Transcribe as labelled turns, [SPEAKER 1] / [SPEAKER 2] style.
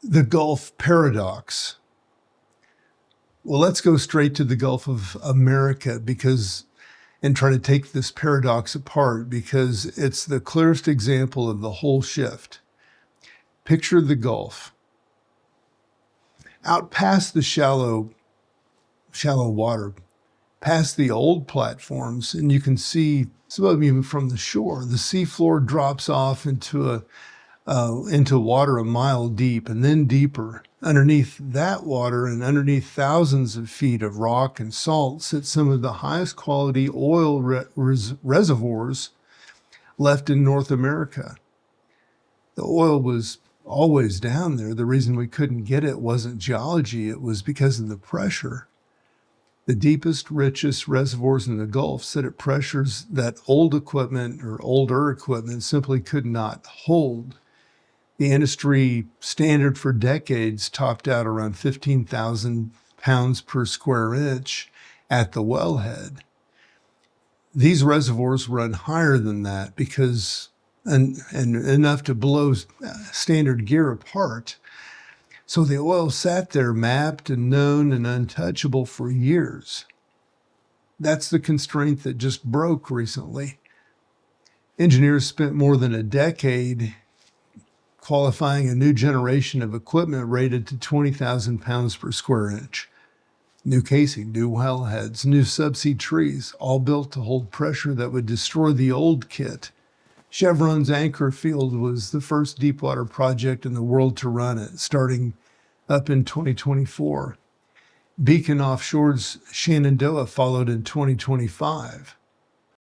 [SPEAKER 1] The Gulf paradox. Well, let's go straight to the Gulf of America and try to take this paradox apart because it's the clearest example of the whole shift. Picture the Gulf. Out past the shallow water, past the old platforms, and you can see some of them even from the shore. The seafloor drops off into water a mile deep and then deeper. Underneath that water and underneath thousands of feet of rock and salt sit some of the highest quality oil reservoirs left in North America. The oil was always down there. The reason we couldn't get it wasn't geology, it was because of the pressure. The deepest, richest reservoirs in the Gulf sit at pressures that old equipment or older equipment simply could not hold. The industry standard for decades topped out around 15,000 pounds per square inch at the wellhead. These reservoirs run higher than that and enough to blow standard gear apart. So the oil sat there mapped and known and untouchable for years. That's the constraint that just broke recently. Engineers spent more than a decade qualifying a new generation of equipment rated to 20,000 pounds per square inch. New casing, new wellheads, new subsea trees, all built to hold pressure that would destroy the old kit. Chevron's Anchor Field was the first deepwater project in the world to run it, starting up in 2024. Beacon Offshore's Shenandoah followed in 2025.